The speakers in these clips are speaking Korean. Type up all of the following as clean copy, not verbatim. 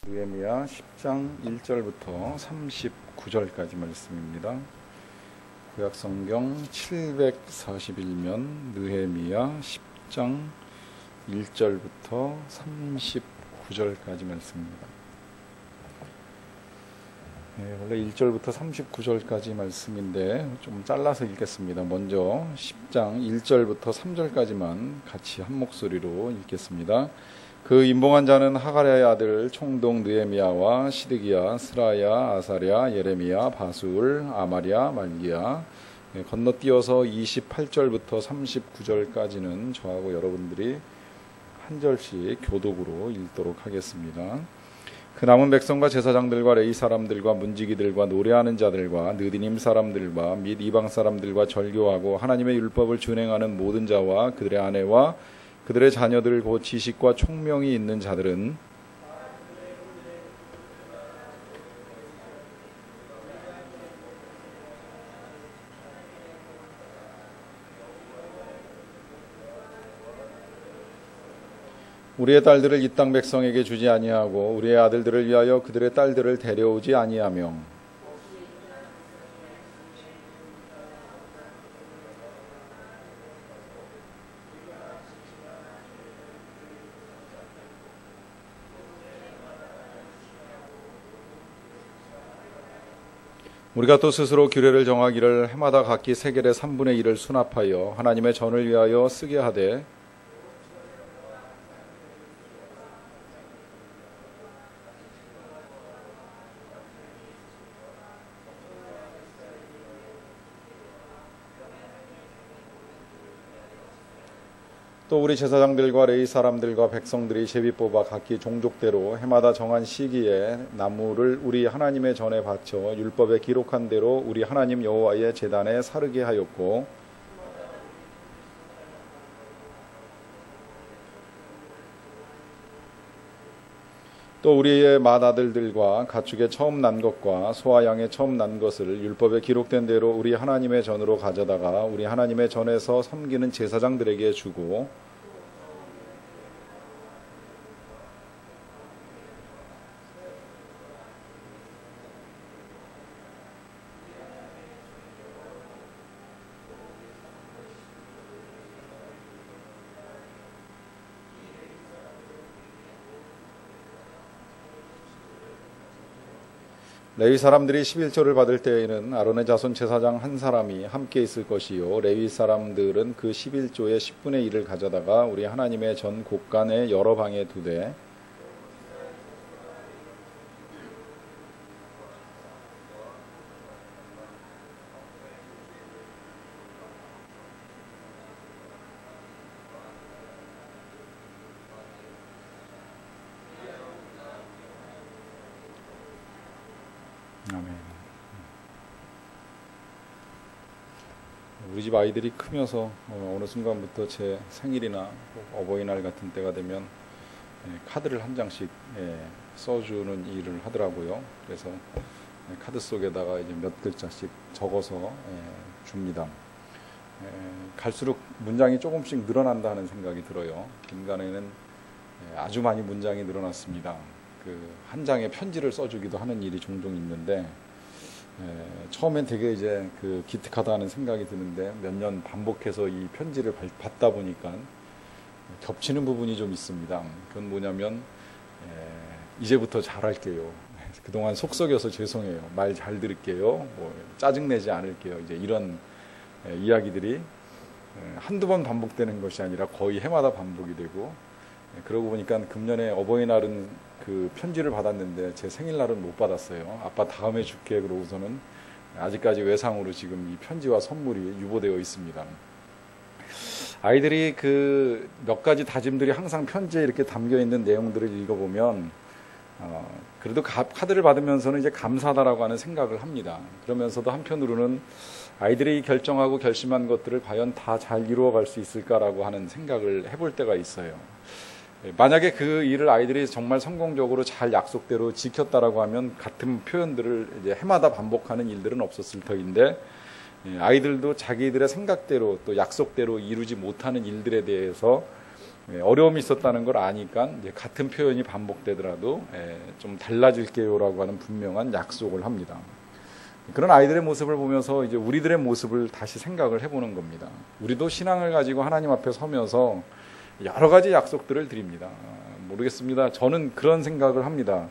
느헤미야 10장 1절부터 39절까지 말씀입니다. 구약성경 741면 느헤미야 10장 1절부터 39절까지 말씀입니다. 원래 1절부터 39절까지 말씀인데 좀 잘라서 읽겠습니다. 먼저 10장 1절부터 3절까지만 같이 한 목소리로 읽겠습니다. 그 임봉한 자는 하가랴의 아들 총독 느헤미야와 시드기야, 스라야, 아사랴, 예레미야, 바술, 아마랴, 말기야. 건너뛰어서 28절부터 39절까지는 저하고 여러분들이 한 절씩 교독으로 읽도록 하겠습니다. 그 남은 백성과 제사장들과 레위 사람들과 문지기들과 노래하는 자들과 느디님 사람들과 및 이방 사람들과 절교하고 하나님의 율법을 준행하는 모든 자와 그들의 아내와 그들의 자녀들 곧 지식과 총명이 있는 자들은 우리의 딸들을 이 땅 백성에게 주지 아니하고 우리의 아들들을 위하여 그들의 딸들을 데려오지 아니하며 우리가 또 스스로 규례를 정하기를 해마다 각기 세겔의 3분의 1을 수납하여 하나님의 전을 위하여 쓰게 하되 또 우리 제사장들과 레위 사람들과 백성들이 제비 뽑아 각기 종족대로 해마다 정한 시기에 나무를 우리 하나님의 전에 바쳐 율법에 기록한 대로 우리 하나님 여호와의 제단에 사르게 하였고 또 우리의 맏아들들과 가축의 처음 난 것과 소와 양의 처음 난 것을 율법에 기록된 대로 우리 하나님의 전으로 가져다가 우리 하나님의 전에서 섬기는 제사장들에게 주고 레위 사람들이 11조를 받을 때에는 아론의 자손 제사장 한 사람이 함께 있을 것이요 레위 사람들은 그 11조의 10분의 1을 가져다가 우리 하나님의 전 곳간의 여러 방에 두되 아멘. 우리 집 아이들이 크면서 어느 순간부터 제 생일이나 어버이날 같은 때가 되면 카드를 한 장씩 써주는 일을 하더라고요. 그래서 카드 속에다가 이제 몇 글자씩 적어서 줍니다. 갈수록 문장이 조금씩 늘어난다 하는 생각이 들어요. 인간에는 아주 많이 문장이 늘어났습니다. 한 장의 편지를 써주기도 하는 일이 종종 있는데 처음엔 되게 이제 기특하다는 생각이 드는데 몇 년 반복해서 이 편지를 받다 보니까 겹치는 부분이 좀 있습니다. 그건 뭐냐면 이제부터 잘할게요. 그동안 속썩여서 죄송해요. 말 잘 들을게요. 뭐 짜증내지 않을게요. 이제 이런 이야기들이 한두 번 반복되는 것이 아니라 거의 해마다 반복이 되고 그러고 보니까 금년에 어버이날은 그 편지를 받았는데 제 생일날은 못 받았어요. 아빠 다음에 줄게 그러고서는 아직까지 외상으로 지금 이 편지와 선물이 유보되어 있습니다. 아이들이 그 몇 가지 다짐들이 항상 편지에 이렇게 담겨 있는 내용들을 읽어보면 그래도 카드를 받으면서는 이제 감사하다라고 하는 생각을 합니다. 그러면서도 한편으로는 아이들이 결정하고 결심한 것들을 과연 다 잘 이루어갈 수 있을까라고 하는 생각을 해볼 때가 있어요. 만약에 그 일을 아이들이 정말 성공적으로 잘 약속대로 지켰다라고 하면 같은 표현들을 이제 해마다 반복하는 일들은 없었을 터인데 아이들도 자기들의 생각대로 또 약속대로 이루지 못하는 일들에 대해서 어려움이 있었다는 걸 아니까 이제 같은 표현이 반복되더라도 좀 달라질게요라고 하는 분명한 약속을 합니다. 그런 아이들의 모습을 보면서 이제 우리들의 모습을 다시 생각을 해보는 겁니다. 우리도 신앙을 가지고 하나님 앞에 서면서 여러 가지 약속들을 드립니다. 모르겠습니다. 저는 그런 생각을 합니다.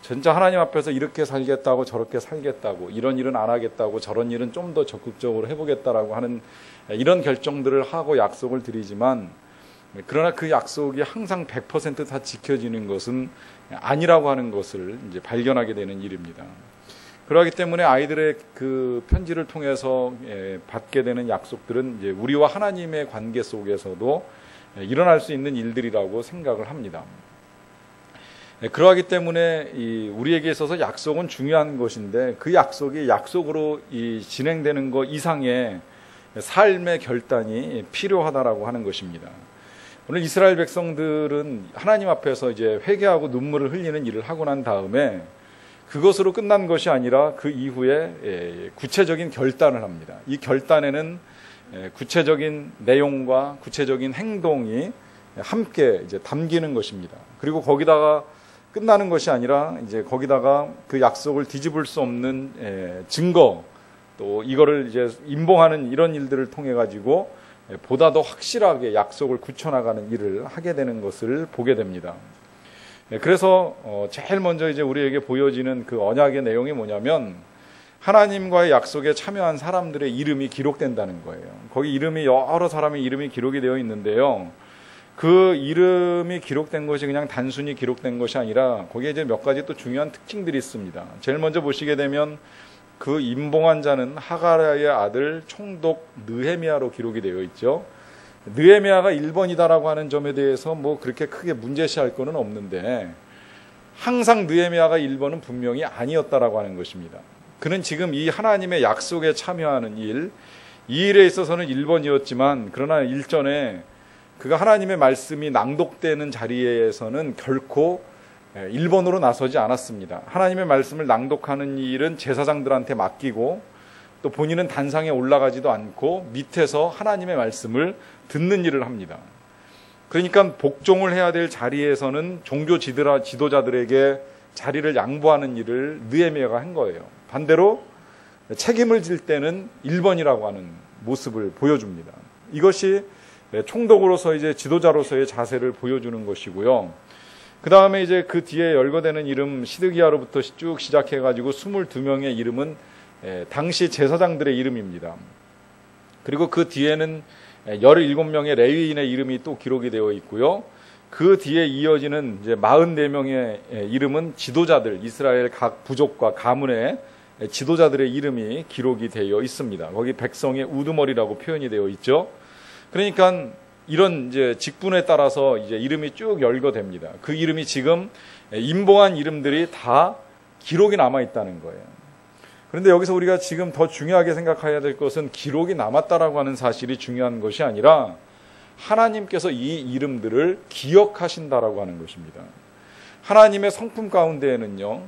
진짜 하나님 앞에서 이렇게 살겠다고 저렇게 살겠다고 이런 일은 안 하겠다고 저런 일은 좀 더 적극적으로 해보겠다라고 하는 이런 결정들을 하고 약속을 드리지만 그러나 그 약속이 항상 100% 다 지켜지는 것은 아니라고 하는 것을 이제 발견하게 되는 일입니다. 그렇기 때문에 아이들의 그 편지를 통해서 받게 되는 약속들은 이제 우리와 하나님의 관계 속에서도 일어날 수 있는 일들이라고 생각을 합니다. 그러하기 때문에 우리에게 있어서 약속은 중요한 것인데 그 약속이 약속으로 진행되는 것 이상의 삶의 결단이 필요하다라고 하는 것입니다. 오늘 이스라엘 백성들은 하나님 앞에서 이제 회개하고 눈물을 흘리는 일을 하고 난 다음에 그것으로 끝난 것이 아니라 그 이후에 구체적인 결단을 합니다. 이 결단에는 구체적인 내용과 구체적인 행동이 함께 이제 담기는 것입니다. 그리고 거기다가 끝나는 것이 아니라 이제 거기다가 그 약속을 뒤집을 수 없는 증거 또 이거를 이제 임봉하는 이런 일들을 통해 가지고 보다 더 확실하게 약속을 굳혀나가는 일을 하게 되는 것을 보게 됩니다. 그래서 제일 먼저 이제 우리에게 보여지는 그 언약의 내용이 뭐냐면 하나님과의 약속에 참여한 사람들의 이름이 기록된다는 거예요. 거기 이름이 여러 사람의 이름이 기록이 되어 있는데요. 그 이름이 기록된 것이 그냥 단순히 기록된 것이 아니라 거기에 이제 몇 가지 또 중요한 특징들이 있습니다. 제일 먼저 보시게 되면 그 임봉한 자는 하가랴의 아들 총독 느헤미야로 기록이 되어 있죠. 느헤미야가 1번이다라고 하는 점에 대해서 뭐 그렇게 크게 문제시할 거는 없는데 항상 느헤미야가 1번은 분명히 아니었다라고 하는 것입니다. 그는 지금 이 하나님의 약속에 참여하는 이 일에 있어서는 1번이었지만 그러나 일전에 그가 하나님의 말씀이 낭독되는 자리에서는 결코 1번으로 나서지 않았습니다. 하나님의 말씀을 낭독하는 일은 제사장들한테 맡기고 또 본인은 단상에 올라가지도 않고 밑에서 하나님의 말씀을 듣는 일을 합니다. 그러니까 복종을 해야 될 자리에서는 종교 지도자들에게 자리를 양보하는 일을 느헤미야가 한 거예요. 반대로 책임을 질 때는 1번이라고 하는 모습을 보여줍니다. 이것이 총독으로서 이제 지도자로서의 자세를 보여주는 것이고요. 그 다음에 이제 그 뒤에 열거되는 이름 시드기야로부터 쭉 시작해가지고 22명의 이름은 당시 제사장들의 이름입니다. 그리고 그 뒤에는 17명의 레위인의 이름이 또 기록이 되어 있고요. 그 뒤에 이어지는 이제 44명의 이름은 지도자들, 이스라엘 각 부족과 가문의 지도자들의 이름이 기록이 되어 있습니다. 거기 백성의 우두머리라고 표현이 되어 있죠. 그러니까 이런 이제 직분에 따라서 이제 이름이 쭉 열거됩니다. 그 이름이 지금 임봉한 이름들이 다 기록이 남아 있다는 거예요. 그런데 여기서 우리가 지금 더 중요하게 생각해야 될 것은 기록이 남았다라고 하는 사실이 중요한 것이 아니라 하나님께서 이 이름들을 기억하신다라고 하는 것입니다. 하나님의 성품 가운데에는요,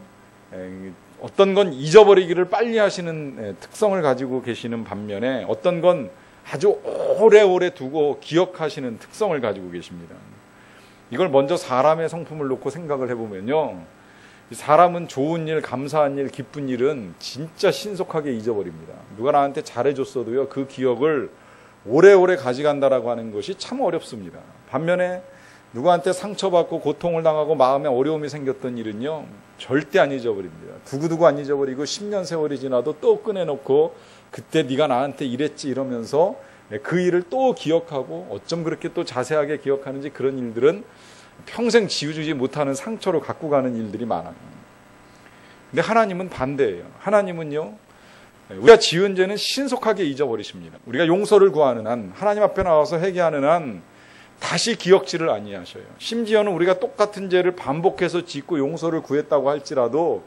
어떤 건 잊어버리기를 빨리 하시는 특성을 가지고 계시는 반면에 어떤 건 아주 오래오래 두고 기억하시는 특성을 가지고 계십니다. 이걸 먼저 사람의 성품을 놓고 생각을 해보면요, 사람은 좋은 일, 감사한 일, 기쁜 일은 진짜 신속하게 잊어버립니다. 누가 나한테 잘해줬어도요, 그 기억을 오래오래 가져간다라고 하는 것이 참 어렵습니다. 반면에 누구한테 상처받고 고통을 당하고 마음에 어려움이 생겼던 일은요, 절대 안 잊어버립니다. 두고두고 안 잊어버리고 10년 세월이 지나도 또 꺼내놓고 그때 네가 나한테 이랬지 이러면서 그 일을 또 기억하고 어쩜 그렇게 또 자세하게 기억하는지 그런 일들은 평생 지워주지 못하는 상처로 갖고 가는 일들이 많아요. 근데 하나님은 반대예요. 하나님은요, 우리가 지은 죄는 신속하게 잊어버리십니다. 우리가 용서를 구하는 한, 하나님 앞에 나와서 회개하는 한 다시 기억지를 아니하셔요. 심지어는 우리가 똑같은 죄를 반복해서 짓고 용서를 구했다고 할지라도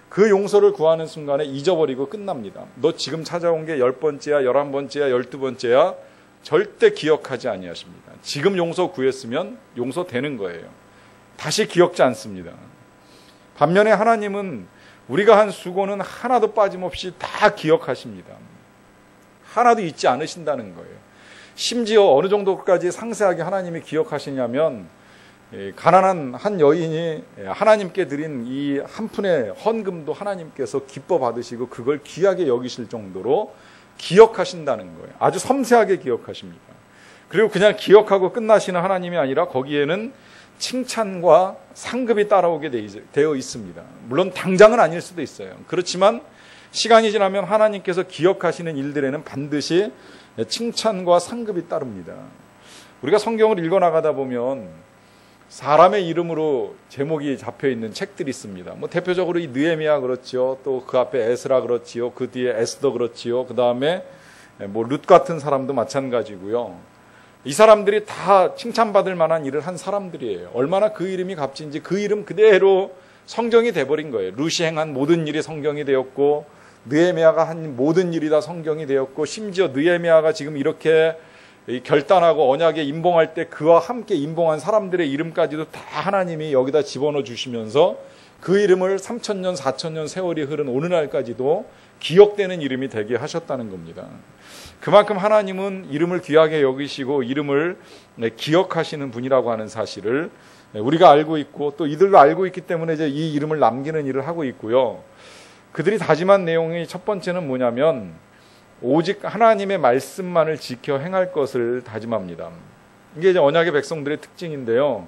그 용서를 구하는 순간에 잊어버리고 끝납니다. 너 지금 찾아온 게 10번째야, 11번째야, 12번째야 절대 기억하지 아니하십니다. 지금 용서 구했으면 용서되는 거예요. 다시 기억지 않습니다. 반면에 하나님은 우리가 한 수고는 하나도 빠짐없이 다 기억하십니다. 하나도 잊지 않으신다는 거예요. 심지어 어느 정도까지 상세하게 하나님이 기억하시냐면 가난한 한 여인이 하나님께 드린 이 한 푼의 헌금도 하나님께서 기뻐 받으시고 그걸 귀하게 여기실 정도로 기억하신다는 거예요. 아주 섬세하게 기억하십니다. 그리고 그냥 기억하고 끝나시는 하나님이 아니라 거기에는 칭찬과 상급이 따라오게 되어 있습니다. 물론 당장은 아닐 수도 있어요. 그렇지만 시간이 지나면 하나님께서 기억하시는 일들에는 반드시 칭찬과 상급이 따릅니다. 우리가 성경을 읽어나가다 보면 사람의 이름으로 제목이 잡혀있는 책들이 있습니다. 뭐 대표적으로 이 느헤미야 그렇지요. 또 그 앞에 에스라 그렇지요. 그 뒤에 에스더 그렇지요. 그 다음에 뭐 룻 같은 사람도 마찬가지고요. 이 사람들이 다 칭찬받을 만한 일을 한 사람들이에요. 얼마나 그 이름이 값진지 그 이름 그대로 성경이 돼버린 거예요. 룻이 행한 모든 일이 성경이 되었고 느헤미야가 한 모든 일이 다 성경이 되었고 심지어 느헤미야가 지금 이렇게 결단하고 언약에 임봉할 때 그와 함께 임봉한 사람들의 이름까지도 다 하나님이 여기다 집어넣어 주시면서 그 이름을 3,000년 4,000년 세월이 흐른 오늘날까지도 기억되는 이름이 되게 하셨다는 겁니다. 그만큼 하나님은 이름을 귀하게 여기시고 이름을 기억하시는 분이라고 하는 사실을 우리가 알고 있고 또 이들도 알고 있기 때문에 이제 이 이름을 남기는 일을 하고 있고요. 그들이 다짐한 내용이 첫 번째는 뭐냐면 오직 하나님의 말씀만을 지켜 행할 것을 다짐합니다. 이게 이제 언약의 백성들의 특징인데요.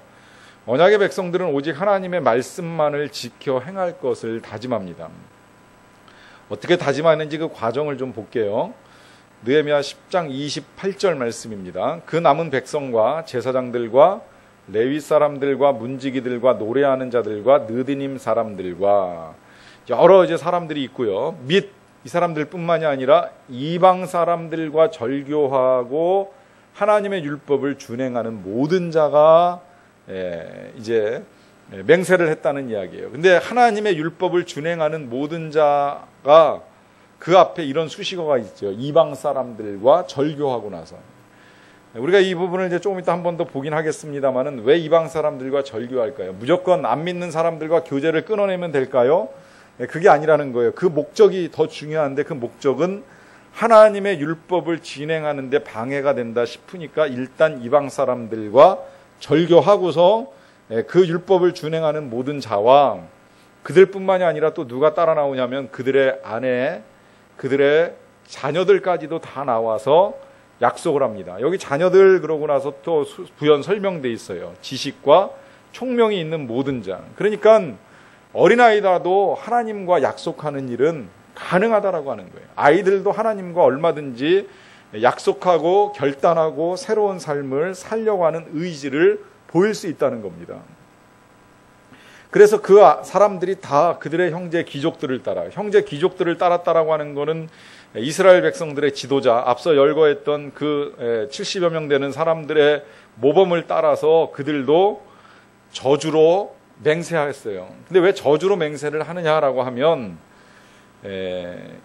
언약의 백성들은 오직 하나님의 말씀만을 지켜 행할 것을 다짐합니다. 어떻게 다짐하는지 그 과정을 좀 볼게요. 느헤미야 10장 28절 말씀입니다. 그 남은 백성과 제사장들과 레위 사람들과 문지기들과 노래하는 자들과 느디님 사람들과 여러 이제 사람들이 있고요. 및 이 사람들뿐만이 아니라 이방 사람들과 절교하고 하나님의 율법을 준행하는 모든 자가 이제 맹세를 했다는 이야기예요. 근데 하나님의 율법을 준행하는 모든 자가 그 앞에 이런 수식어가 있죠. 이방 사람들과 절교하고 나서. 우리가 이 부분을 이제 조금 이따 한 번 더 보긴 하겠습니다만은 왜 이방 사람들과 절교할까요? 무조건 안 믿는 사람들과 교제를 끊어내면 될까요? 그게 아니라는 거예요. 그 목적이 더 중요한데 그 목적은 하나님의 율법을 진행하는 데 방해가 된다 싶으니까 일단 이방 사람들과 절교하고서 그 율법을 준행하는 모든 자와 그들뿐만이 아니라 또 누가 따라 나오냐면 그들의 아내, 그들의 자녀들까지도 다 나와서 약속을 합니다. 여기 자녀들 그러고 나서 또 부연 설명돼 있어요. 지식과 총명이 있는 모든 자. 그러니까 어린아이라도 하나님과 약속하는 일은 가능하다라고 하는 거예요. 아이들도 하나님과 얼마든지 약속하고 결단하고 새로운 삶을 살려고 하는 의지를 보일 수 있다는 겁니다. 그래서 그 사람들이 다 그들의 형제 귀족들을 따라, 형제 귀족들을 따랐다라고 하는 것은 이스라엘 백성들의 지도자, 앞서 열거했던 그 70여 명 되는 사람들의 모범을 따라서 그들도 저주로 맹세했어요. 근데 왜 저주로 맹세를 하느냐라고 하면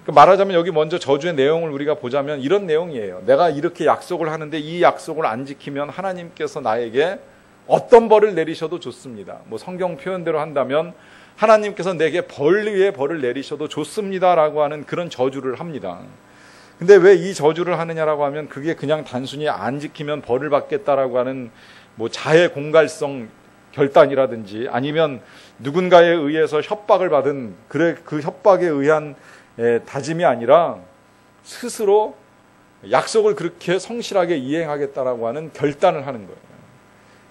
말하자면 여기 먼저 저주의 내용을 우리가 보자면 이런 내용이에요. 내가 이렇게 약속을 하는데 이 약속을 안 지키면 하나님께서 나에게 어떤 벌을 내리셔도 좋습니다. 뭐 성경 표현대로 한다면 하나님께서 내게 벌 위에 벌을 내리셔도 좋습니다라고 하는 그런 저주를 합니다. 근데 왜 이 저주를 하느냐라고 하면 그게 그냥 단순히 안 지키면 벌을 받겠다라고 하는 뭐 자해 공갈성 결단이라든지 아니면 누군가에 의해서 협박을 받은 그 협박에 의한 다짐이 아니라 스스로 약속을 그렇게 성실하게 이행하겠다라고 하는 결단을 하는 거예요.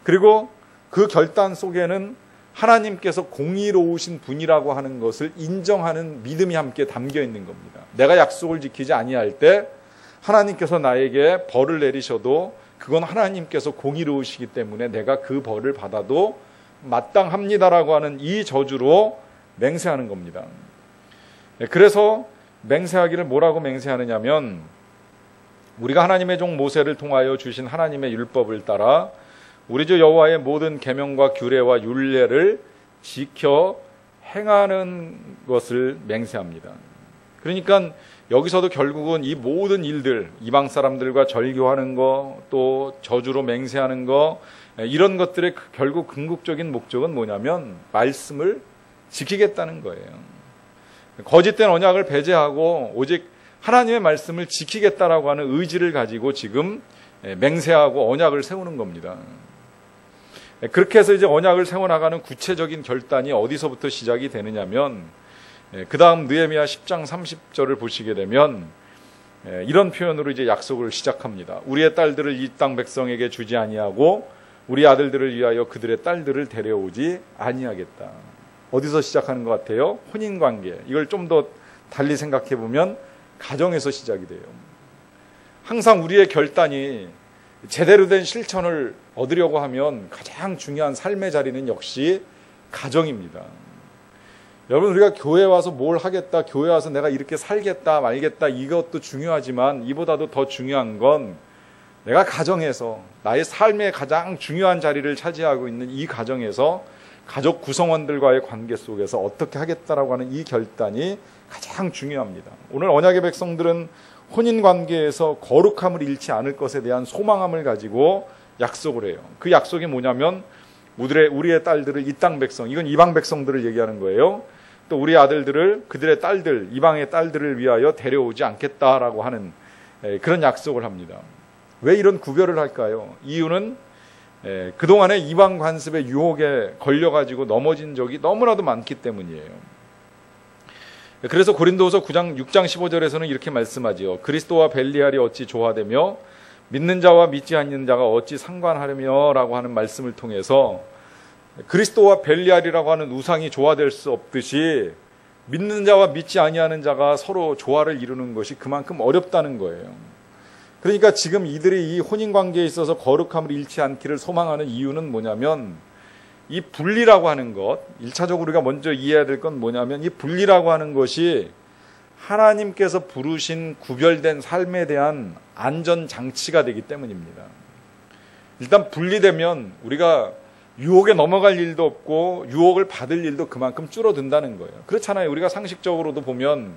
그리고 그 결단 속에는 하나님께서 공의로우신 분이라고 하는 것을 인정하는 믿음이 함께 담겨 있는 겁니다. 내가 약속을 지키지 아니할 때 하나님께서 나에게 벌을 내리셔도 그건 하나님께서 공의로우시기 때문에 내가 그 벌을 받아도 마땅합니다라고 하는 이 저주로 맹세하는 겁니다. 그래서 맹세하기를 뭐라고 맹세하느냐면 우리가 하나님의 종 모세를 통하여 주신 하나님의 율법을 따라 우리 주 여호와의 모든 계명과 규례와 율례를 지켜 행하는 것을 맹세합니다. 그러니까 여기서도 결국은 이 모든 일들, 이방 사람들과 절교하는 거, 또 저주로 맹세하는 거, 이런 것들의 결국 궁극적인 목적은 뭐냐면 말씀을 지키겠다는 거예요. 거짓된 언약을 배제하고 오직 하나님의 말씀을 지키겠다라고 하는 의지를 가지고 지금 맹세하고 언약을 세우는 겁니다. 그렇게 해서 이제 언약을 세워나가는 구체적인 결단이 어디서부터 시작이 되느냐면 그 다음 느헤미야 10장 30절을 보시게 되면 이런 표현으로 이제 약속을 시작합니다. 우리의 딸들을 이 땅 백성에게 주지 아니하고 우리 아들들을 위하여 그들의 딸들을 데려오지 아니하겠다. 어디서 시작하는 것 같아요? 혼인관계. 이걸 좀 더 달리 생각해 보면 가정에서 시작이 돼요. 항상 우리의 결단이 제대로 된 실천을 얻으려고 하면 가장 중요한 삶의 자리는 역시 가정입니다. 여러분, 우리가 교회 와서 뭘 하겠다, 교회 와서 내가 이렇게 살겠다 말겠다, 이것도 중요하지만 이보다도 더 중요한 건 내가 가정에서 나의 삶의 가장 중요한 자리를 차지하고 있는 이 가정에서 가족 구성원들과의 관계 속에서 어떻게 하겠다라고 하는 이 결단이 가장 중요합니다. 오늘 언약의 백성들은 혼인관계에서 거룩함을 잃지 않을 것에 대한 소망함을 가지고 약속을 해요. 그 약속이 뭐냐면 우리의 딸들을 이 땅 백성, 이건 이방 백성들을 얘기하는 거예요. 또 우리 아들들을 그들의 딸들, 이방의 딸들을 위하여 데려오지 않겠다라고 하는 그런 약속을 합니다. 왜 이런 구별을 할까요? 이유는 그동안의 이방 관습의 유혹에 걸려가지고 넘어진 적이 너무나도 많기 때문이에요. 그래서 고린도후서 6장 15절에서는 이렇게 말씀하지요. 그리스도와 벨리알이 어찌 조화되며 믿는 자와 믿지 않는 자가 어찌 상관하려며 라고 하는 말씀을 통해서 그리스도와 벨리알이라고 하는 우상이 조화될 수 없듯이 믿는 자와 믿지 아니하는 자가 서로 조화를 이루는 것이 그만큼 어렵다는 거예요. 그러니까 지금 이들이 이 혼인관계에 있어서 거룩함을 잃지 않기를 소망하는 이유는 뭐냐면 이 분리라고 하는 것, 1차적으로 우리가 먼저 이해해야 될 건 뭐냐면 이 분리라고 하는 것이 하나님께서 부르신 구별된 삶에 대한 안전장치가 되기 때문입니다. 일단 분리되면 우리가 유혹에 넘어갈 일도 없고 유혹을 받을 일도 그만큼 줄어든다는 거예요. 그렇잖아요. 우리가 상식적으로도 보면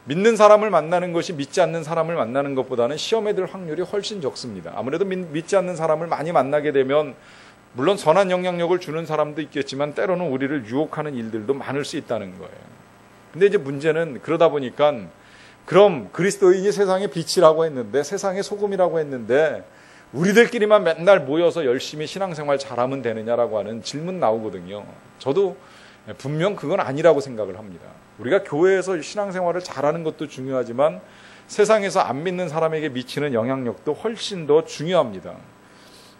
믿는 사람을 만나는 것이 믿지 않는 사람을 만나는 것보다는 시험에 들 확률이 훨씬 적습니다. 아무래도 믿지 않는 사람을 많이 만나게 되면 물론 선한 영향력을 주는 사람도 있겠지만 때로는 우리를 유혹하는 일들도 많을 수 있다는 거예요. 근데 이제 문제는 그러다 보니까 그럼 그리스도인이 세상의 빛이라고 했는데 세상의 소금이라고 했는데 우리들끼리만 맨날 모여서 열심히 신앙생활 잘하면 되느냐라고 하는 질문 나오거든요. 저도 분명 그건 아니라고 생각을 합니다. 우리가 교회에서 신앙생활을 잘하는 것도 중요하지만 세상에서 안 믿는 사람에게 미치는 영향력도 훨씬 더 중요합니다.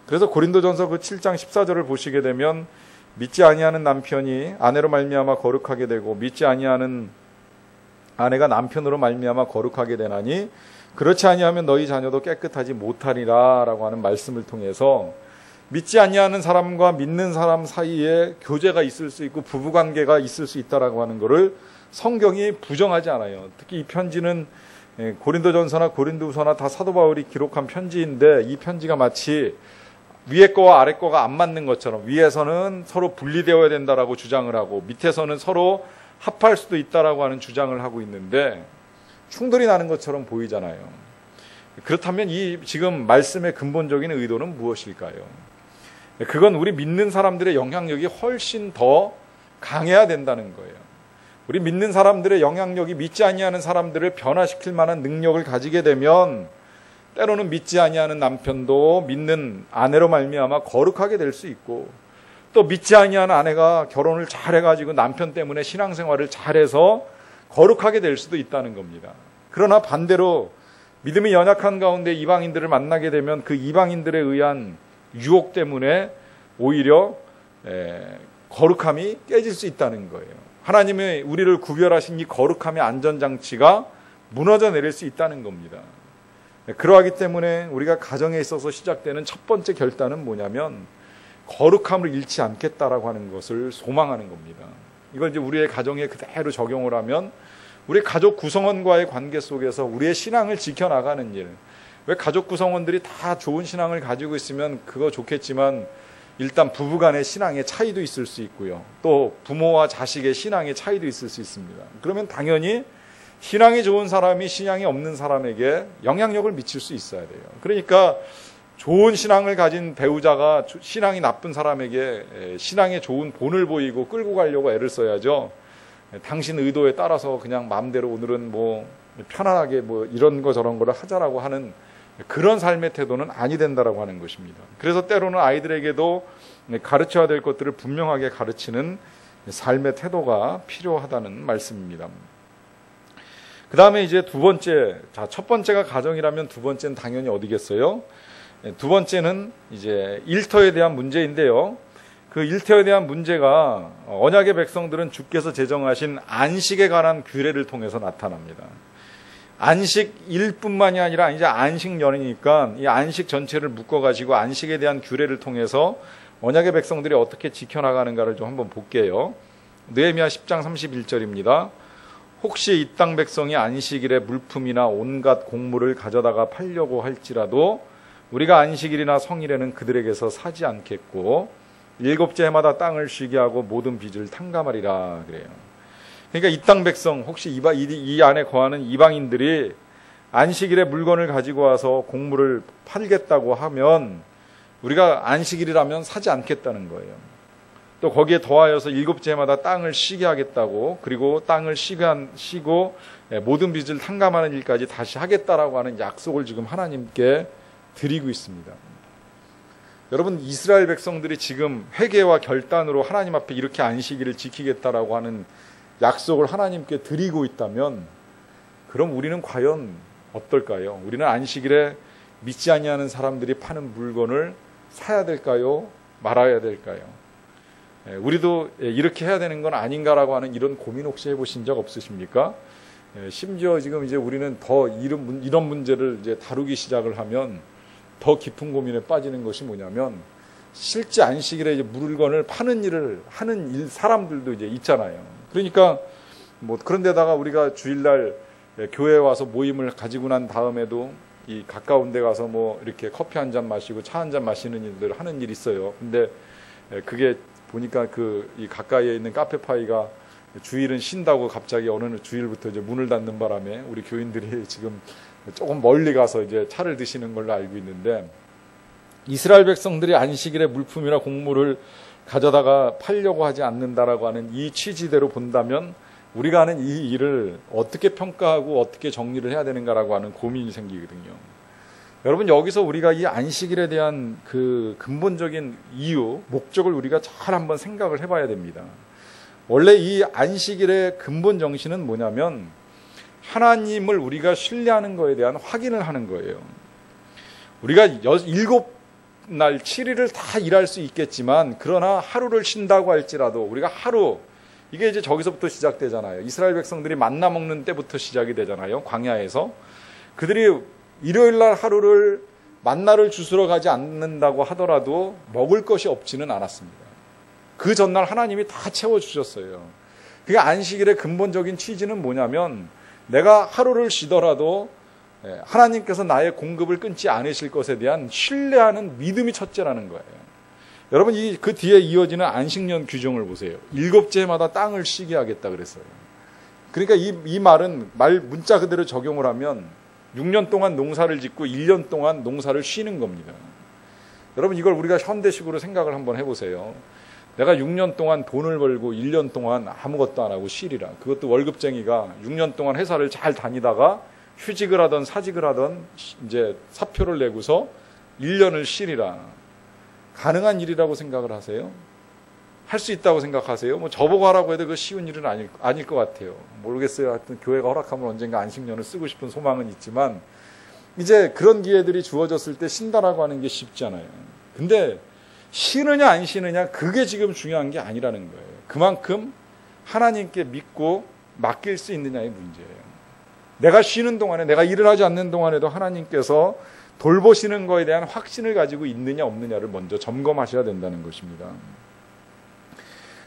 그래서 고린도전서 그 7장 14절을 보시게 되면 믿지 아니하는 남편이 아내로 말미암아 거룩하게 되고 믿지 아니하는 아내가 남편으로 말미암아 거룩하게 되나니 그렇지 아니하면 너희 자녀도 깨끗하지 못하리라 라고 하는 말씀을 통해서 믿지 아니하는 사람과 믿는 사람 사이에 교제가 있을 수 있고 부부관계가 있을 수 있다라고 하는 것을 성경이 부정하지 않아요. 특히 이 편지는 고린도전서나 고린도후서나 다 사도 바울이 기록한 편지인데 이 편지가 마치 위에 거와 아래 거가 안 맞는 것처럼 위에서는 서로 분리되어야 된다라고 주장을 하고 밑에서는 서로 합할 수도 있다라고 하는 주장을 하고 있는데 충돌이 나는 것처럼 보이잖아요. 그렇다면 이 지금 말씀의 근본적인 의도는 무엇일까요? 그건 우리 믿는 사람들의 영향력이 훨씬 더 강해야 된다는 거예요. 우리 믿는 사람들의 영향력이 믿지 아니하는 사람들을 변화시킬 만한 능력을 가지게 되면 때로는 믿지 아니하는 남편도 믿는 아내로 말미암아 거룩하게 될 수 있고 또 믿지 아니하는 아내가 결혼을 잘해가지고 남편 때문에 신앙생활을 잘해서 거룩하게 될 수도 있다는 겁니다. 그러나 반대로 믿음이 연약한 가운데 이방인들을 만나게 되면 그 이방인들에 의한 유혹 때문에 오히려 거룩함이 깨질 수 있다는 거예요. 하나님의 우리를 구별하신 이 거룩함의 안전장치가 무너져 내릴 수 있다는 겁니다. 그러하기 때문에 우리가 가정에 있어서 시작되는 첫 번째 결단은 뭐냐면 거룩함을 잃지 않겠다라고 하는 것을 소망하는 겁니다. 이걸 이제 우리의 가정에 그대로 적용을 하면 우리 가족 구성원과의 관계 속에서 우리의 신앙을 지켜나가는 일. 왜 가족 구성원들이 다 좋은 신앙을 가지고 있으면 그거 좋겠지만 일단 부부간의 신앙의 차이도 있을 수 있고요. 또 부모와 자식의 신앙의 차이도 있을 수 있습니다. 그러면 당연히 신앙이 좋은 사람이 신앙이 없는 사람에게 영향력을 미칠 수 있어야 돼요. 그러니까 좋은 신앙을 가진 배우자가 신앙이 나쁜 사람에게 신앙에 좋은 본을 보이고 끌고 가려고 애를 써야죠. 당신 의도에 따라서 그냥 마음대로 오늘은 뭐 편안하게 뭐 이런 거 저런 거를 하자라고 하는 그런 삶의 태도는 아니 된다라고 하는 것입니다. 그래서 때로는 아이들에게도 가르쳐야 될 것들을 분명하게 가르치는 삶의 태도가 필요하다는 말씀입니다. 그 다음에 이제 두 번째, 자, 첫 번째가 가정이라면 두 번째는 당연히 어디겠어요? 두 번째는 이제 일터에 대한 문제인데요. 그 일터에 대한 문제가 언약의 백성들은 주께서 제정하신 안식에 관한 규례를 통해서 나타납니다. 안식일뿐만이 아니라 이제 안식년이니까 이 안식 전체를 묶어가지고 안식에 대한 규례를 통해서 언약의 백성들이 어떻게 지켜나가는가를 좀 한번 볼게요. 느헤미야 10장 31절입니다. 혹시 이 땅 백성이 안식일에 물품이나 온갖 곡물을 가져다가 팔려고 할지라도 우리가 안식일이나 성일에는 그들에게서 사지 않겠고 일곱째 해마다 땅을 쉬게 하고 모든 빚을 탕감하리라 그래요. 그러니까 이 땅 백성 혹시 이 안에 거하는 이방인들이 안식일에 물건을 가지고 와서 곡물을 팔겠다고 하면 우리가 안식일이라면 사지 않겠다는 거예요. 또 거기에 더하여서 일곱째 해마다 땅을 쉬게 하겠다고, 그리고 땅을 쉬고 모든 빚을 탕감하는 일까지 다시 하겠다라고 하는 약속을 지금 하나님께 드리고 있습니다. 여러분, 이스라엘 백성들이 지금 회개와 결단으로 하나님 앞에 이렇게 안식일을 지키겠다라고 하는 약속을 하나님께 드리고 있다면 그럼 우리는 과연 어떨까요? 우리는 안식일에 믿지 아니하는 사람들이 파는 물건을 사야 될까요? 말아야 될까요? 우리도 이렇게 해야 되는 건 아닌가라고 하는 이런 고민 혹시 해보신 적 없으십니까? 심지어 지금 이제 우리는 더 이런 문제를 이제 다루기 시작을 하면 더 깊은 고민에 빠지는 것이 뭐냐면 실제 안식일에 이제 물건을 파는 일을 하는 사람들도 이제 있잖아요. 그러니까 뭐 그런데다가 우리가 주일날 교회에 와서 모임을 가지고 난 다음에도 이 가까운 데 가서 뭐 이렇게 커피 한 잔 마시고 차 한 잔 마시는 일들 하는 일이 있어요. 근데 그게 보니까 이 가까이에 있는 카페파이가 주일은 쉰다고 갑자기 어느 주일부터 이제 문을 닫는 바람에 우리 교인들이 지금 조금 멀리 가서 이제 차를 드시는 걸로 알고 있는데, 이스라엘 백성들이 안식일에 물품이나 곡물을 가져다가 팔려고 하지 않는다라고 하는 이 취지대로 본다면 우리가 하는 이 일을 어떻게 평가하고 어떻게 정리를 해야 되는가라고 하는 고민이 생기거든요. 여러분, 여기서 우리가 이 안식일에 대한 그 근본적인 이유, 목적을 우리가 잘 한번 생각을 해봐야 됩니다. 원래 이 안식일의 근본 정신은 뭐냐면 하나님을 우리가 신뢰하는 것에 대한 확인을 하는 거예요. 우리가 7날 7일을 다 일할 수 있겠지만 그러나 하루를 쉰다고 할지라도 우리가 하루, 이게 이제 저기서부터 시작되잖아요. 이스라엘 백성들이 만나 먹는 때부터 시작이 되잖아요. 광야에서. 그들이 일요일날 하루를 만나를 주스러 가지 않는다고 하더라도 먹을 것이 없지는 않았습니다. 그 전날 하나님이 다 채워주셨어요. 그게 안식일의 근본적인 취지는 뭐냐면 내가 하루를 쉬더라도 하나님께서 나의 공급을 끊지 않으실 것에 대한 신뢰하는 믿음이 첫째라는 거예요. 여러분, 그 뒤에 이어지는 안식년 규정을 보세요. 7째 해마다 땅을 쉬게 하겠다 그랬어요. 그러니까 이 말은 문자 그대로 적용을 하면 6년 동안 농사를 짓고 1년 동안 농사를 쉬는 겁니다. 여러분, 이걸 우리가 현대식으로 생각을 한번 해보세요. 내가 6년 동안 돈을 벌고 1년 동안 아무것도 안 하고 쉬리라. 그것도 월급쟁이가 6년 동안 회사를 잘 다니다가 휴직을 하던 사직을 하던 이제 사표를 내고서 1년을 쉬리라. 가능한 일이라고 생각을 하세요? 할 수 있다고 생각하세요? 뭐 저보고 하라고 해도 그 쉬운 일은 아닐 것 같아요. 모르겠어요. 하여튼 교회가 허락하면 언젠가 안식년을 쓰고 싶은 소망은 있지만 이제 그런 기회들이 주어졌을 때 쉰다라고 하는 게 쉽지 않아요. 근데 쉬느냐 안 쉬느냐 그게 지금 중요한 게 아니라는 거예요. 그만큼 하나님께 믿고 맡길 수 있느냐의 문제예요. 내가 쉬는 동안에, 내가 일을 하지 않는 동안에도 하나님께서 돌보시는 거에 대한 확신을 가지고 있느냐 없느냐를 먼저 점검하셔야 된다는 것입니다.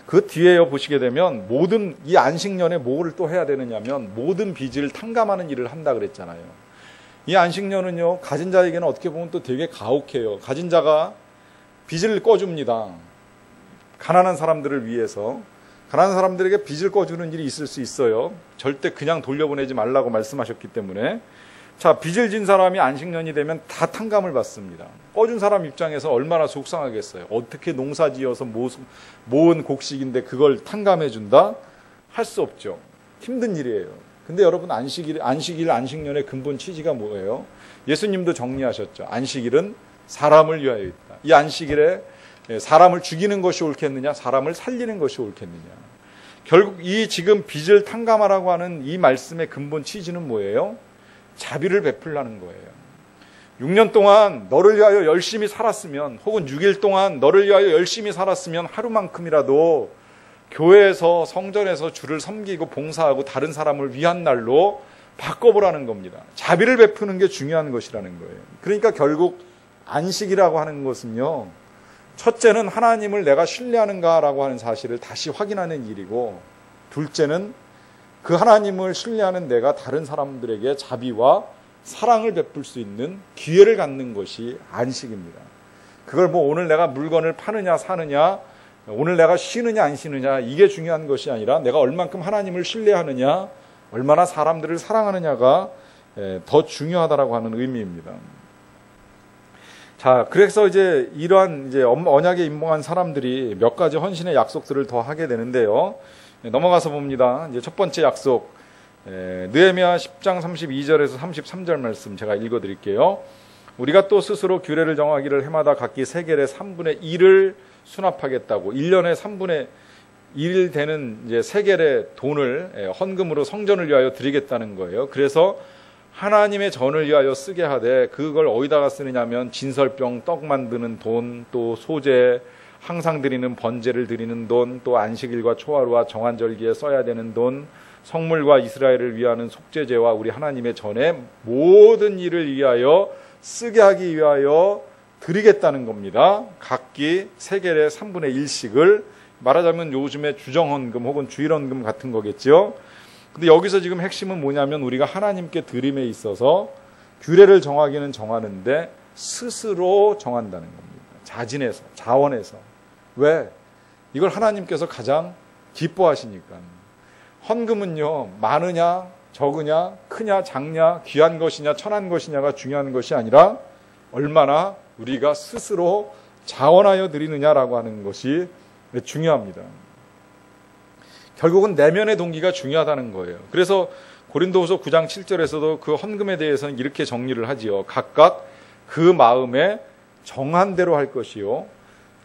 그 뒤에 보시게 되면 모든 이 안식년에 뭐를 또 해야 되느냐면 모든 빚을 탕감하는 일을 한다 그랬잖아요. 이 안식년은요, 가진 자에게는 어떻게 보면 또 되게 가혹해요. 가진 자가 빚을 꺼줍니다. 가난한 사람들을 위해서. 가난한 사람들에게 빚을 꺼주는 일이 있을 수 있어요. 절대 그냥 돌려보내지 말라고 말씀하셨기 때문에. 자, 빚을 진 사람이 안식년이 되면 다 탕감을 받습니다. 꺼준 사람 입장에서 얼마나 속상하겠어요. 어떻게 농사 지어서 모은 곡식인데 그걸 탕감해 준다? 할 수 없죠. 힘든 일이에요. 근데 여러분 안식일, 안식년의 근본 취지가 뭐예요? 예수님도 정리하셨죠. 안식일은 사람을 위하여 있다. 이 안식일에 사람을 죽이는 것이 옳겠느냐, 사람을 살리는 것이 옳겠느냐. 결국 이 지금 빚을 탕감하라고 하는 이 말씀의 근본 취지는 뭐예요? 자비를 베풀라는 거예요. 6년 동안 너를 위하여 열심히 살았으면, 혹은 6일 동안 너를 위하여 열심히 살았으면 하루만큼이라도 교회에서, 성전에서 주를 섬기고 봉사하고 다른 사람을 위한 날로 바꿔보라는 겁니다. 자비를 베푸는 게 중요한 것이라는 거예요. 그러니까 결국 안식이라고 하는 것은요, 첫째는 하나님을 내가 신뢰하는가라고 하는 사실을 다시 확인하는 일이고, 둘째는 그 하나님을 신뢰하는 내가 다른 사람들에게 자비와 사랑을 베풀 수 있는 기회를 갖는 것이 안식입니다. 그걸 뭐 오늘 내가 물건을 파느냐 사느냐, 오늘 내가 쉬느냐 안 쉬느냐, 이게 중요한 것이 아니라 내가 얼만큼 하나님을 신뢰하느냐, 얼마나 사람들을 사랑하느냐가 더 중요하다라고 하는 의미입니다. 자, 그래서 이제 이러한 이제 언약에 입문한 사람들이 몇 가지 헌신의 약속들을 더 하게 되는데요. 넘어가서 봅니다. 이제 첫 번째 약속, 느헤미야 10장 32절에서 33절 말씀 제가 읽어드릴게요. 우리가 또 스스로 규례를 정하기를 해마다 각기 세겔의 3분의 1을 수납하겠다고, 1년에 3분의 1 되는 이제 세겔의 돈을 헌금으로 성전을 위하여 드리겠다는 거예요. 그래서 하나님의 전을 위하여 쓰게 하되, 그걸 어디다가 쓰느냐면 진설병 떡 만드는 돈, 또 소재, 항상 드리는 번제를 드리는 돈, 또 안식일과 초하루와 정한절기에 써야 되는 돈, 성물과 이스라엘을 위하는 속죄제와 우리 하나님의 전의 모든 일을 위하여 쓰게 하기 위하여 드리겠다는 겁니다. 각기 세겔의 3분의 1씩을, 말하자면 요즘에 주정헌금 혹은 주일헌금 같은 거겠죠. 근데 여기서 지금 핵심은 뭐냐면, 우리가 하나님께 드림에 있어서 규례를 정하기는 정하는데 스스로 정한다는 겁니다. 자진해서, 자원해서. 왜? 이걸 하나님께서 가장 기뻐하시니까. 헌금은요, 많으냐 적으냐, 크냐 작냐, 귀한 것이냐 천한 것이냐가 중요한 것이 아니라 얼마나 우리가 스스로 자원하여 드리느냐라고 하는 것이 중요합니다. 결국은 내면의 동기가 중요하다는 거예요. 그래서 고린도후서 9장 7절에서도 그 헌금에 대해서는 이렇게 정리를 하지요. 각각 그 마음에 정한 대로 할 것이요,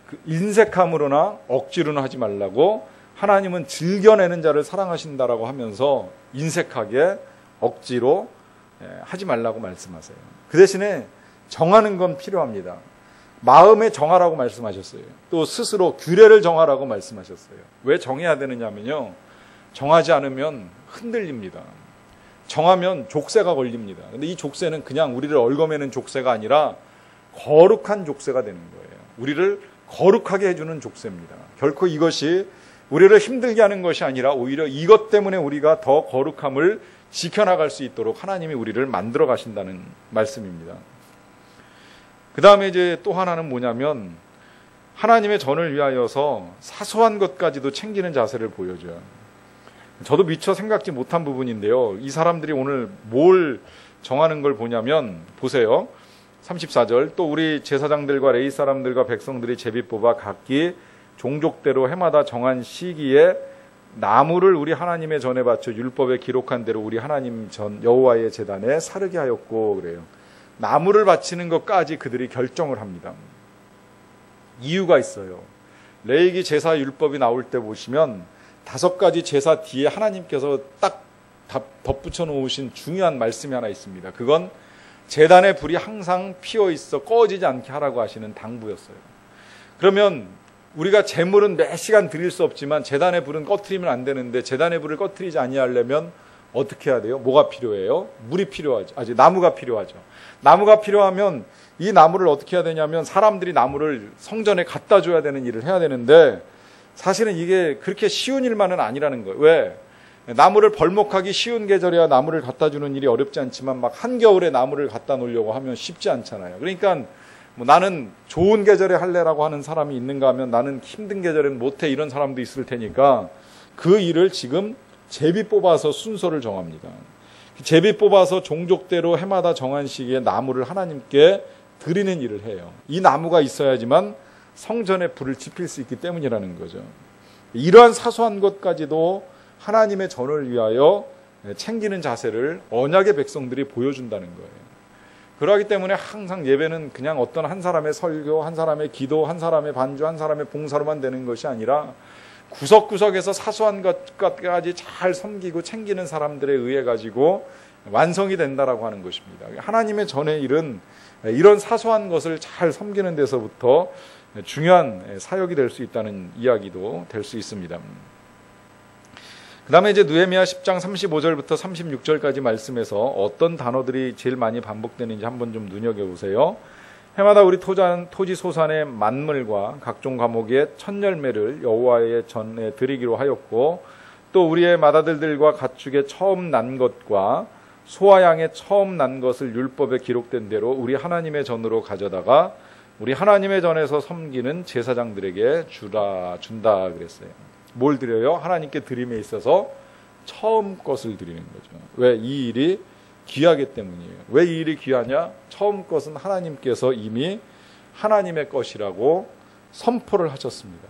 그 인색함으로나 억지로나 하지 말라고, 하나님은 즐겨내는 자를 사랑하신다라고 하면서 인색하게 억지로 하지 말라고 말씀하세요. 그 대신에 정하는 건 필요합니다. 마음에 정하라고 말씀하셨어요. 또 스스로 규례를 정하라고 말씀하셨어요. 왜 정해야 되느냐면요, 정하지 않으면 흔들립니다. 정하면 족쇄가 걸립니다. 근데 이 족쇄는 그냥 우리를 얽어매는 족쇄가 아니라 거룩한 족쇄가 되는 거예요. 우리를 거룩하게 해주는 족쇄입니다. 결코 이것이 우리를 힘들게 하는 것이 아니라 오히려 이것 때문에 우리가 더 거룩함을 지켜나갈 수 있도록 하나님이 우리를 만들어 가신다는 말씀입니다. 그 다음에 이제 또 하나는 뭐냐면, 하나님의 전을 위하여서 사소한 것까지도 챙기는 자세를 보여줘요. 저도 미처 생각지 못한 부분인데요. 이 사람들이 오늘 뭘 정하는 걸 보냐면, 보세요. 34절, 또 우리 제사장들과 레위 사람들과 백성들이 제비 뽑아 각기 종족대로 해마다 정한 시기에 나무를 우리 하나님의 전에 바쳐 율법에 기록한 대로 우리 하나님 전 여호와의 제단에 사르게 하였고, 그래요. 나무를 바치는 것까지 그들이 결정을 합니다. 이유가 있어요. 레위기 제사 율법이 나올 때 보시면 5가지 제사 뒤에 하나님께서 딱 덧붙여 놓으신 중요한 말씀이 하나 있습니다. 그건 제단의 불이 항상 피어 있어 꺼지지 않게 하라고 하시는 당부였어요. 그러면 우리가 제물은 몇 시간 드릴 수 없지만 제단의 불은 꺼트리면 안 되는데, 제단의 불을 꺼트리지 아니하려면 어떻게 해야 돼요? 뭐가 필요해요? 물이 필요하죠. 나무가 필요하죠. 나무가 필요하면 이 나무를 어떻게 해야 되냐면, 사람들이 나무를 성전에 갖다 줘야 되는 일을 해야 되는데, 사실은 이게 그렇게 쉬운 일만은 아니라는 거예요. 왜? 나무를 벌목하기 쉬운 계절이야 나무를 갖다 주는 일이 어렵지 않지만, 막 한겨울에 나무를 갖다 놓으려고 하면 쉽지 않잖아요. 그러니까 뭐 나는 좋은 계절에 할래라고 하는 사람이 있는가 하면, 나는 힘든 계절엔 못해, 이런 사람도 있을 테니까 그 일을 지금 제비 뽑아서 순서를 정합니다. 제비 뽑아서 종족대로 해마다 정한 시기에 나무를 하나님께 드리는 일을 해요. 이 나무가 있어야지만 성전에 불을 지필 수 있기 때문이라는 거죠. 이러한 사소한 것까지도 하나님의 전을 위하여 챙기는 자세를 언약의 백성들이 보여준다는 거예요. 그러기 때문에 항상 예배는 그냥 어떤 한 사람의 설교, 한 사람의 기도, 한 사람의 반주, 한 사람의 봉사로만 되는 것이 아니라 구석구석에서 사소한 것까지 잘 섬기고 챙기는 사람들에 의해 가지고 완성이 된다라고 하는 것입니다. 하나님의 전의 일은 이런 사소한 것을 잘 섬기는 데서부터 중요한 사역이 될 수 있다는 이야기도 될 수 있습니다. 그 다음에 이제 느헤미야 10장 35절부터 36절까지 말씀에서 어떤 단어들이 제일 많이 반복되는지 한번 좀 눈여겨보세요. 해마다 우리 토지 소산의 만물과 각종 과목의 첫 열매를 여호와의 전에 드리기로 하였고, 또 우리의 맏아들들과 가축의 처음 난 것과 소와 양의 처음 난 것을 율법에 기록된 대로 우리 하나님의 전으로 가져다가 우리 하나님의 전에서 섬기는 제사장들에게 준다 그랬어요. 뭘 드려요? 하나님께 드림에 있어서 처음 것을 드리는 거죠. 왜? 이 일이 귀하기 때문이에요. 왜 이 일이 귀하냐? 처음 것은 하나님께서 이미 하나님의 것이라고 선포를 하셨습니다.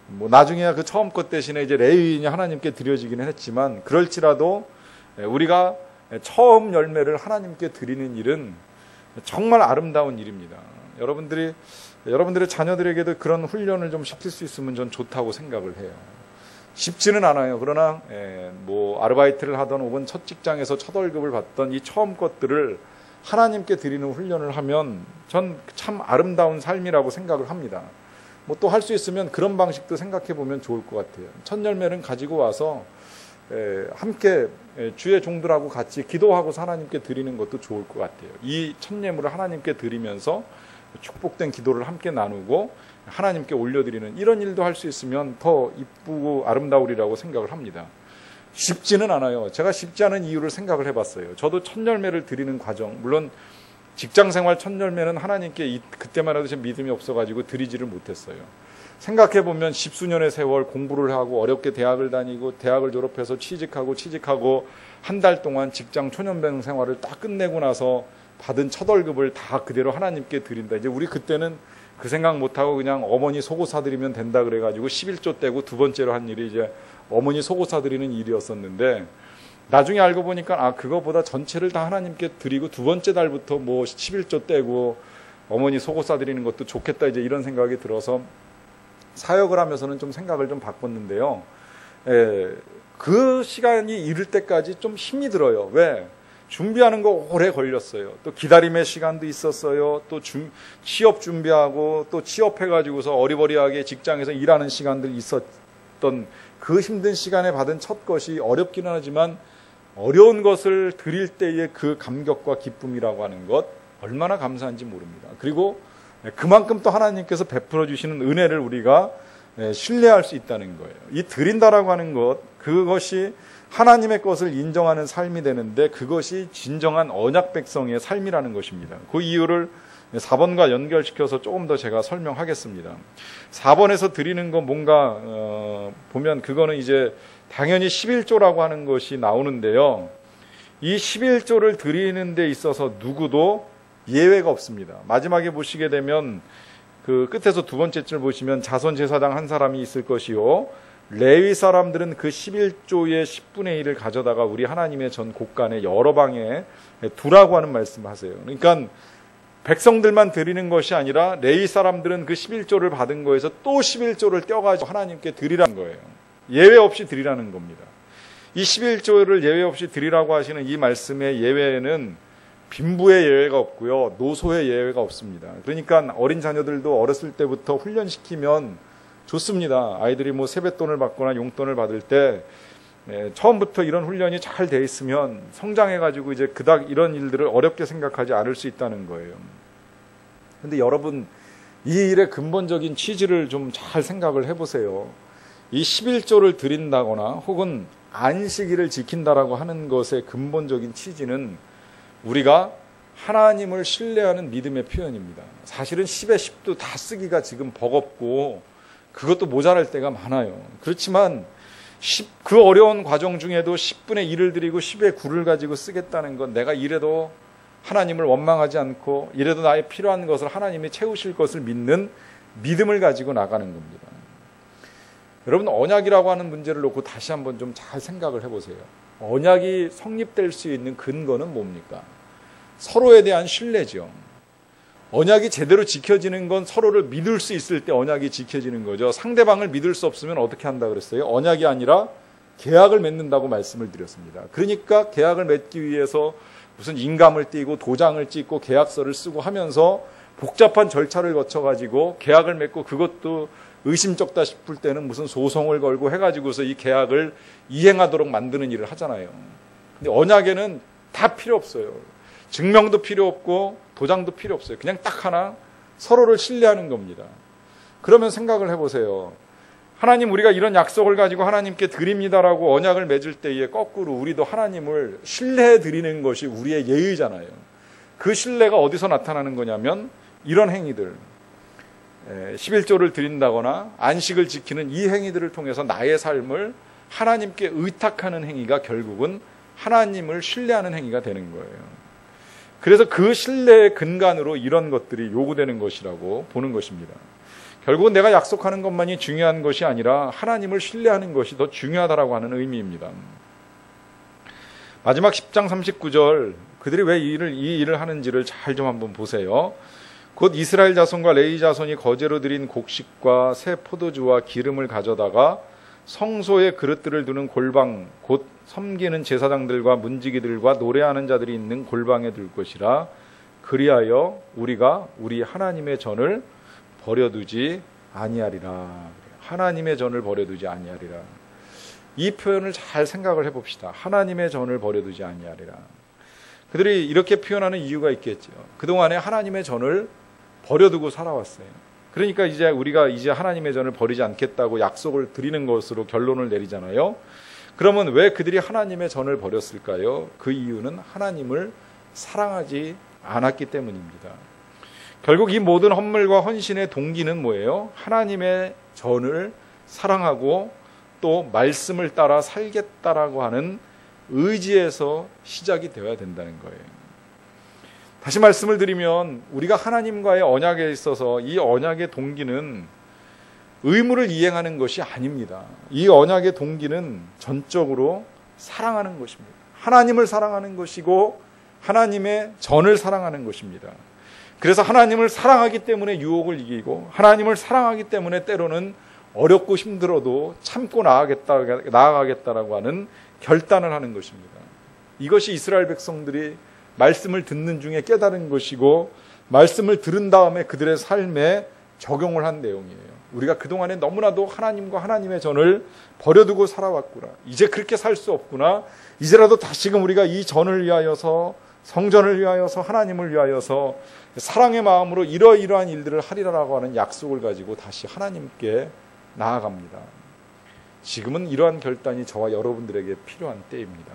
나중에야 그 처음 것 대신에 이제 레위인이 하나님께 드려지기는 했지만, 그럴지라도 우리가 처음 열매를 하나님께 드리는 일은 정말 아름다운 일입니다. 여러분들의 자녀들에게도 그런 훈련을 좀 시킬 수 있으면 전 좋다고 생각을 해요. 쉽지는 않아요. 그러나 아르바이트를 하던 혹은 첫 직장에서 첫 월급을 받던 이 처음 것들을 하나님께 드리는 훈련을 하면 전 참 아름다운 삶이라고 생각을 합니다. 또 할 수 있으면 그런 방식도 생각해 보면 좋을 것 같아요. 첫 열매는 가지고 와서 함께 주의 종들하고 같이 기도하고서 하나님께 드리는 것도 좋을 것 같아요. 이 첫 예물을 하나님께 드리면서 축복된 기도를 함께 나누고 하나님께 올려드리는 이런 일도 할 수 있으면 더 이쁘고 아름다우리라고 생각을 합니다. 쉽지는 않아요. 제가 쉽지 않은 이유를 생각을 해봤어요. 저도 첫 열매를 드리는 과정, 물론 직장생활 첫 열매는 하나님께 그때만 해도 제 믿음이 없어가지고 드리지를 못했어요. 생각해보면 십수년의 세월 공부를 하고 어렵게 대학을 다니고 대학을 졸업해서 취직하고 한 달 동안 직장 초년병 생활을 딱 끝내고 나서 받은 첫 월급을 다 그대로 하나님께 드린다. 이제 우리 그때는 그 생각 못하고 그냥 어머니 속옷 사드리면 된다 그래가지고 11조 떼고 두 번째로 한 일이 이제 어머니 속옷 사드리는 일이었었는데, 나중에 알고 보니까 그거보다 전체를 다 하나님께 드리고 두 번째 달부터 11조 떼고 어머니 속옷 사드리는 것도 좋겠다, 이제 이런 생각이 들어서 사역을 하면서는 좀 생각을 좀 바꿨는데요. 그 시간이 이를 때까지 좀 힘이 들어요. 왜? 준비하는 거 오래 걸렸어요. 또 기다림의 시간도 있었어요. 또 취업 준비하고 또 취업해가지고서 어리버리하게 직장에서 일하는 시간들이 있었던 그 힘든 시간에 받은 첫 것이 어렵기는 하지만 어려운 것을 드릴 때의 그 감격과 기쁨이라고 하는 것 얼마나 감사한지 모릅니다. 그리고 그만큼 또 하나님께서 베풀어 주시는 은혜를 우리가 신뢰할 수 있다는 거예요. 이 드린다라고 하는 것, 그것이 하나님의 것을 인정하는 삶이 되는데 그것이 진정한 언약 백성의 삶이라는 것입니다. 그 이유를 4번과 연결시켜서 조금 더 제가 설명하겠습니다. 4번에서 드리는 거 뭔가 보면 그거는 이제 당연히 11조라고 하는 것이 나오는데요. 이 11조를 드리는 데 있어서 누구도 예외가 없습니다. 마지막에 보시게 되면 그 끝에서 두 번째 줄 보시면 자손 제사장 한 사람이 있을 것이요, 레위 사람들은 그 11조의 10분의 1을 가져다가 우리 하나님의 전 곳간에 여러 방에 두라고 하는 말씀을 하세요. 그러니까 백성들만 드리는 것이 아니라 레위 사람들은 그 11조를 받은 거에서 또 11조를 떼어가지고 하나님께 드리라는 거예요. 예외 없이 드리라는 겁니다. 이 11조를 예외 없이 드리라고 하시는 이 말씀의 예외에는 빈부의 예외가 없고요, 노소의 예외가 없습니다. 그러니까 어린 자녀들도 어렸을 때부터 훈련시키면 좋습니다. 아이들이 세뱃돈을 받거나 용돈을 받을 때 처음부터 이런 훈련이 잘 돼 있으면 성장해가지고 이제 그닥 이런 일들을 어렵게 생각하지 않을 수 있다는 거예요. 근데 여러분, 이 일의 근본적인 취지를 좀 잘 생각을 해보세요. 이 11조를 드린다거나 혹은 안식일을 지킨다라고 하는 것의 근본적인 취지는 우리가 하나님을 신뢰하는 믿음의 표현입니다. 사실은 10에 10도 다 쓰기가 지금 버겁고 그것도 모자랄 때가 많아요. 그렇지만 그 어려운 과정 중에도 10분의 1을 드리고 10의 9를 가지고 쓰겠다는 건 내가 이래도 하나님을 원망하지 않고 이래도 나의 필요한 것을 하나님이 채우실 것을 믿는 믿음을 가지고 나가는 겁니다. 여러분, 언약이라고 하는 문제를 놓고 다시 한번 좀 잘 생각을 해보세요. 언약이 성립될 수 있는 근거는 뭡니까? 서로에 대한 신뢰죠. 언약이 제대로 지켜지는 건 서로를 믿을 수 있을 때 언약이 지켜지는 거죠. 상대방을 믿을 수 없으면 어떻게 한다 그랬어요? 언약이 아니라 계약을 맺는다고 말씀을 드렸습니다. 그러니까 계약을 맺기 위해서 무슨 인감을 띄고 도장을 찍고 계약서를 쓰고 하면서 복잡한 절차를 거쳐가지고 계약을 맺고, 그것도 의심쩍다 싶을 때는 무슨 소송을 걸고 해가지고서 이 계약을 이행하도록 만드는 일을 하잖아요. 근데 언약에는 다 필요 없어요. 증명도 필요 없고 도장도 필요 없어요. 그냥 딱 하나, 서로를 신뢰하는 겁니다. 그러면 생각을 해보세요. 하나님, 우리가 이런 약속을 가지고 하나님께 드립니다라고 언약을 맺을 때에 거꾸로 우리도 하나님을 신뢰해 드리는 것이 우리의 예의잖아요. 그 신뢰가 어디서 나타나는 거냐면 이런 행위들, 11조를 드린다거나 안식을 지키는 이 행위들을 통해서 나의 삶을 하나님께 의탁하는 행위가 결국은 하나님을 신뢰하는 행위가 되는 거예요. 그래서 그 신뢰의 근간으로 이런 것들이 요구되는 것이라고 보는 것입니다. 결국은 내가 약속하는 것만이 중요한 것이 아니라 하나님을 신뢰하는 것이 더 중요하다라고 하는 의미입니다. 마지막 10장 39절, 그들이 왜 이 일을 하는지를 잘 좀 한번 보세요. 곧 이스라엘 자손과 레위 자손이 거제로 드린 곡식과 새 포도주와 기름을 가져다가 성소에 그릇들을 두는 골방, 곧 섬기는 제사장들과 문지기들과 노래하는 자들이 있는 골방에 둘 것이라. 그리하여 우리가 우리 하나님의 전을 버려두지 아니하리라. 하나님의 전을 버려두지 아니하리라. 이 표현을 잘 생각을 해봅시다. 하나님의 전을 버려두지 아니하리라. 그들이 이렇게 표현하는 이유가 있겠죠. 그동안에 하나님의 전을 버려두고 살아왔어요. 그러니까 우리가 이제 하나님의 전을 버리지 않겠다고 약속을 드리는 것으로 결론을 내리잖아요. 그러면 왜 그들이 하나님의 전을 버렸을까요? 그 이유는 하나님을 사랑하지 않았기 때문입니다. 결국 이 모든 헌물과 헌신의 동기는 뭐예요? 하나님의 전을 사랑하고 또 말씀을 따라 살겠다라고 하는 의지에서 시작이 되어야 된다는 거예요. 다시 말씀을 드리면 우리가 하나님과의 언약에 있어서 이 언약의 동기는 의무를 이행하는 것이 아닙니다. 이 언약의 동기는 전적으로 사랑하는 것입니다. 하나님을 사랑하는 것이고 하나님의 전을 사랑하는 것입니다. 그래서 하나님을 사랑하기 때문에 유혹을 이기고, 하나님을 사랑하기 때문에 때로는 어렵고 힘들어도 참고 나아가겠다라고 하는 결단을 하는 것입니다. 이것이 이스라엘 백성들이 말씀을 듣는 중에 깨달은 것이고, 말씀을 들은 다음에 그들의 삶에 적용을 한 내용이에요. 우리가 그동안에 너무나도 하나님과 하나님의 전을 버려두고 살아왔구나. 이제 그렇게 살 수 없구나. 이제라도 다시금 우리가 이 전을 위하여서, 성전을 위하여서, 하나님을 위하여서 사랑의 마음으로 이러이러한 일들을 하리라라고 하는 약속을 가지고 다시 하나님께 나아갑니다. 지금은 이러한 결단이 저와 여러분들에게 필요한 때입니다.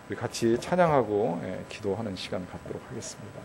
우리 같이 찬양하고 기도하는 시간 갖도록 하겠습니다.